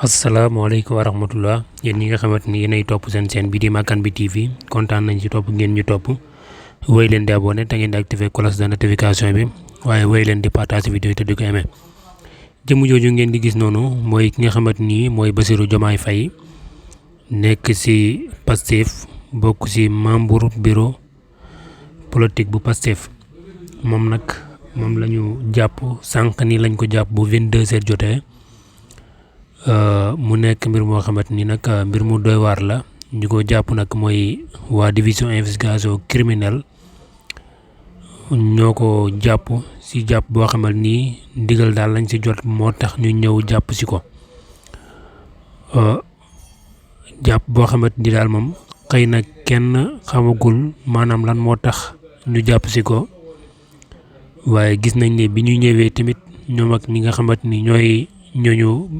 asalaamaaleykum wa rahmatullah yéen ñi nga xamante ni yéenay topp seen chaîne bi di Makan bi TV kontaan nañ ci topp ngeen ñu topp wéy leen di abonné te ngeen di activer cloche de notification bi waaye wéy leen di partage vidéo yi te di ko aimé jëmm jooju ngeen di gis noonu mooy ki nga xamante ni mooy Bassirou Diomaye Faye nekk ci Pastef bokk ci membre bureau politique bu Pastef moom nag moom la ñu jàpp sànq ni lañ ko jàpp bu 22h jotee. mu nekk mbir moo xamante ni nag mbir mu doy waar la ñu ko jàpp nag mooy waa division investigation criminelle ñoo ko jàpp ci jàpp boo xamante ni ndigal daal lañ ci jot moo tax ñu ñëw jàpp ci ko jàpp boo xamante ni daal moom xëy na kenn xamagul maanaam lan moo tax ñu jàpp ci ko waaye gis nañ ne bi ñu ñëwee tamit ñoom ak ñi nga xamante ni ñooy ñooñu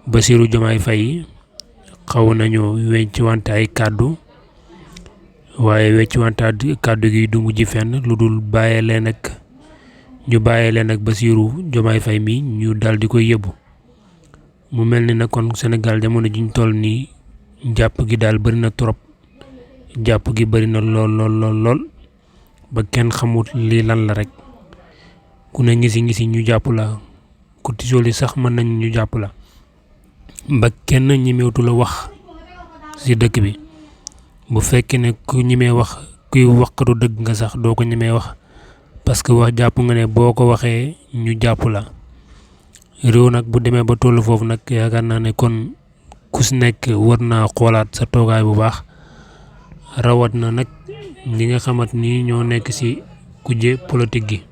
Bassirou Diomaye Faye xaw nañu wecc wante ay kàddu waaye wecc wante kàddu gi du mujj fenn lu dul bàyyee leen ak Bassirou Diomaye Faye mi ñu dal di koy yóbbu mu mel ni nag kon Sénégal jamono ji ñu toll nii jàpp gi daal bëri na trop jàpp gi bëri na lool ba kenn xamut lii lan la rek ku ne ngisi ñu jàpp la ku tisoli sax mën nañ ñu jàpp la ba kenn ñemewtu la wax ci dëkk bi bu fekkee ne ku ñemee wax kuy waxkatu dëgg nga sax doo ko ñemee wax parce que wax jàpp nga ne boo ko waxee ñu jàpp la réew nag bu demee ba tollu foofu nag yaakaar naa ne kon ku ci nekk war naa xoolaat sa toogaay bu baax rawat na nag ñi nga xamante ni ñoo nekk ci kujje politique gi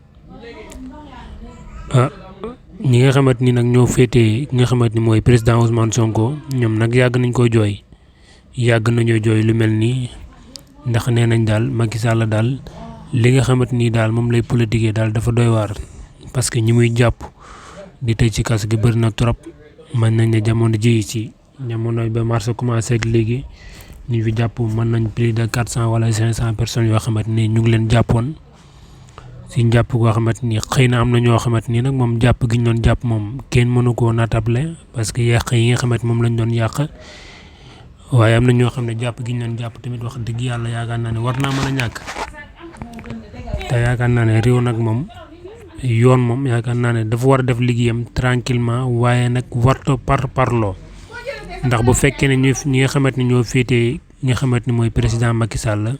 ñi nga xamante ni nag ñoo féetee ki nga xamante ni mooy président Ousmane Sonko ñoom nag yàgg nañ ko jooy yàgg nañoo jooy lu mel nii ndax nee nañ daal Macky Sall daal li nga xamante ni daal moom lay politiquer daal dafa doy waar parce que ñi muy jàpp di tëj ci kaso gi bëri na trop mën nañ ne jamono ji ci jamono ba mars commencé ak léegi ñu fi jàpp mën nañ plus de 400 wala 500 personnes yoo xamante ni ñu ngi leen jàppoon ci jàpp goo xamante ni xëy na am na ñoo xamante ni nag moom jàpp gi ñu doon jàpp moom kenn mënu koo natable parce que yàq yi nga xamante moom lañ doon yàq waaye am na ñoo xam ne jàpp gi ñu doon jàpp tamit wax dëgg yàlla yaakaar naa ne war naa mën a ñàkk te yaakaar naa ne réew nag moom yoon moom yaakaar naa ne dafa war a def liggéeyam tranquillement waaye nag warto parloo ndax bu fekkee ne ñi nga xamante ni ñoo féetee ñi nga xamante ni mooy président Macky Sall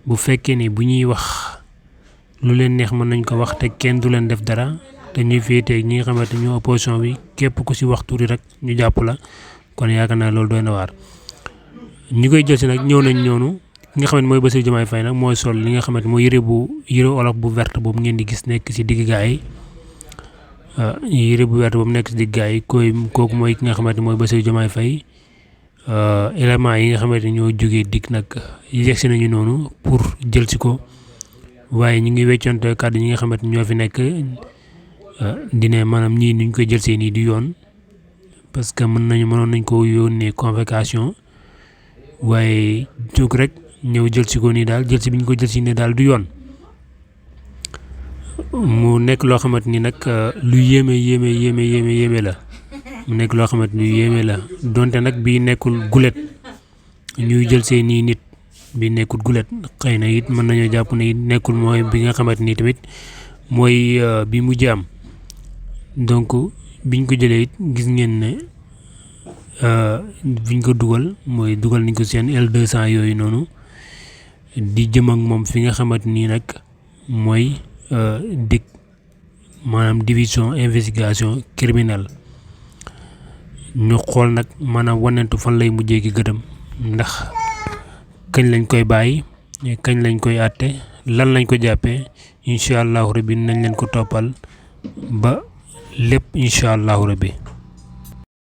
bu fekkee ne bu ñuy wax lu leen neex mën nañ ko wax te kenn du leen def dara te ñuy féetee ñi nga xamante ñoo opposition bi képp ku ci wax tuuti rek ñu jàpp la kon yaakaar naa loolu doy na waar ñi koy jël si nag ñëw nañ ñoonu ki nga xamante mooy Bassirou Diomaye Faye nag mooy sol li nga xamante mooy yëre olof bu verte boobu ngeen di gis nekk ci digg gaa yi yëre bu verte boobu nekk ci digg gaa yi kooku mooy ki nga xamante mooy Bassirou Diomaye Faye élément yi nga xamante ñoo jógee dig nag yegsi nañu noonu pour jël si ko waaye ñu ngi weccoonte kàddu ñi nga xamante ñoo fi nekk dine maanaam ñii nuñ koy jël see nii du yoon parce que mënoon nañ ko yónnee convocation waaye jóg rek ñëw jël si ko nii daal jël si bi ñu ko jël si nii daal du yoon mu nekk loo xamante ni nag lu yéeme la mu nekk loo xamante ni lu yéeme la donte nag bii nekkul gulet ñuy jël see nii nit bi nekkul gulet xëy na it mën nañoo jàpp ne it nekkul mooy bi nga xamante ni tamit mooy bi mujj am donc biñ ko jëlee it gis ngeen ne biñ ko dugal nañ ko seen L200 yooyu noonu di jëm ak moom fi nga xamante ni nag mooy DIC maanaam division investigation criminelle ñu xool nag maanaam wanentu fan lay mujjee ki gëdëm ndax kañ lañ koy bàyyi kañ lañ koy àtte lan lañ ko jàppee incha allahu rabbi nañ leen ko toppal ba lépp incha allahu rabbi